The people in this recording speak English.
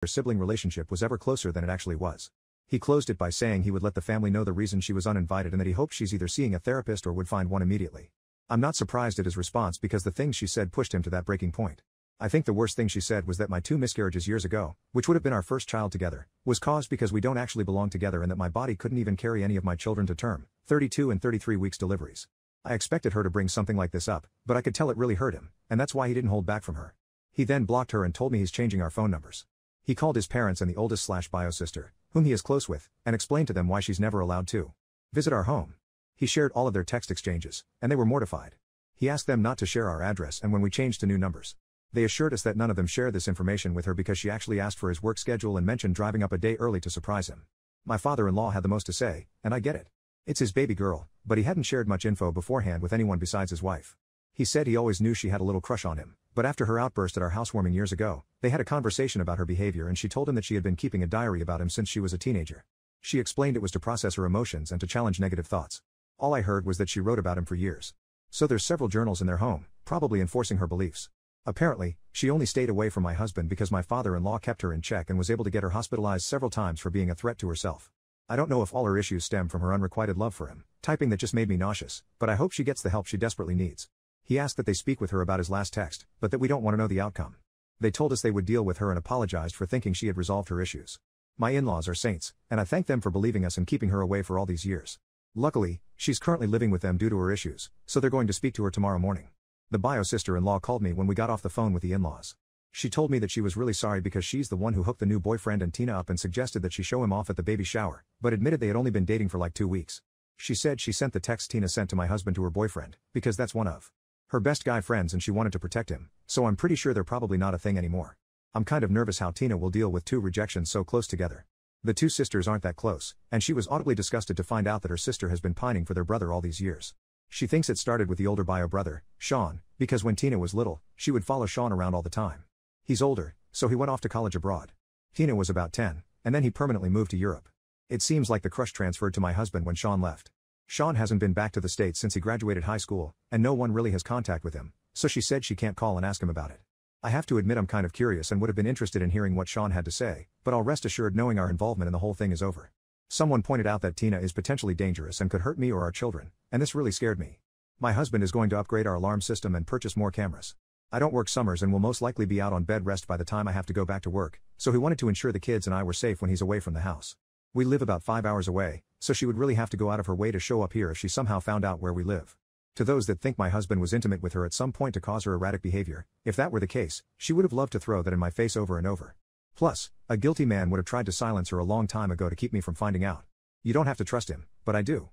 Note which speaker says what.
Speaker 1: their sibling relationship was ever closer than it actually was. He closed it by saying he would let the family know the reason she was uninvited and that he hoped she's either seeing a therapist or would find one immediately. I'm not surprised at his response because the things she said pushed him to that breaking point. I think the worst thing she said was that my 2 miscarriages years ago, which would have been our first child together, was caused because we don't actually belong together and that my body couldn't even carry any of my children to term, 32 and 33 weeks deliveries. I expected her to bring something like this up, but I could tell it really hurt him, and that's why he didn't hold back from her. He then blocked her and told me he's changing our phone numbers. He called his parents and the oldest/bio sister, whom he is close with, and explained to them why she's never allowed to visit our home. He shared all of their text exchanges, and they were mortified. He asked them not to share our address and when we changed to new numbers. They assured us that none of them shared this information with her because she actually asked for his work schedule and mentioned driving up a day early to surprise him. My father-in-law had the most to say, and I get it. It's his baby girl, but he hadn't shared much info beforehand with anyone besides his wife. He said he always knew she had a little crush on him, but after her outburst at our housewarming years ago, they had a conversation about her behavior and she told him that she had been keeping a diary about him since she was a teenager. She explained it was to process her emotions and to challenge negative thoughts. All I heard was that she wrote about him for years. So there's several journals in their home, probably enforcing her beliefs. Apparently, she only stayed away from my husband because my father-in-law kept her in check and was able to get her hospitalized several times for being a threat to herself. I don't know if all her issues stem from her unrequited love for him, typing that just made me nauseous, but I hope she gets the help she desperately needs. He asked that they speak with her about his last text, but that we don't want to know the outcome. They told us they would deal with her and apologized for thinking she had resolved her issues. My in-laws are saints, and I thank them for believing us and keeping her away for all these years. Luckily, she's currently living with them due to her issues, so they're going to speak to her tomorrow morning. The bio sister-in-law called me when we got off the phone with the in-laws. She told me that she was really sorry because she's the one who hooked the new boyfriend and Tina up and suggested that she show him off at the baby shower, but admitted they had only been dating for like 2 weeks. She said she sent the text Tina sent to my husband to her boyfriend, because that's one of her best guy friends and she wanted to protect him, so I'm pretty sure they're probably not a thing anymore. I'm kind of nervous how Tina will deal with 2 rejections so close together. The 2 sisters aren't that close, and she was audibly disgusted to find out that her sister has been pining for their brother all these years. She thinks it started with the older bio brother, Sean, because when Tina was little, she would follow Sean around all the time. He's older, so he went off to college abroad. Tina was about 10, and then he permanently moved to Europe. It seems like the crush transferred to my husband when Sean left. Sean hasn't been back to the States since he graduated high school, and no one really has contact with him, so she said she can't call and ask him about it. I have to admit I'm kind of curious and would have been interested in hearing what Sean had to say, but I'll rest assured knowing our involvement in the whole thing is over. Someone pointed out that Tina is potentially dangerous and could hurt me or our children, and this really scared me. My husband is going to upgrade our alarm system and purchase more cameras. I don't work summers and will most likely be out on bed rest by the time I have to go back to work, so he wanted to ensure the kids and I were safe when he's away from the house. We live about 5 hours away, so she would really have to go out of her way to show up here if she somehow found out where we live. To those that think my husband was intimate with her at some point to cause her erratic behavior, if that were the case, she would have loved to throw that in my face over and over. Plus, a guilty man would have tried to silence her a long time ago to keep me from finding out. You don't have to trust him, but I do.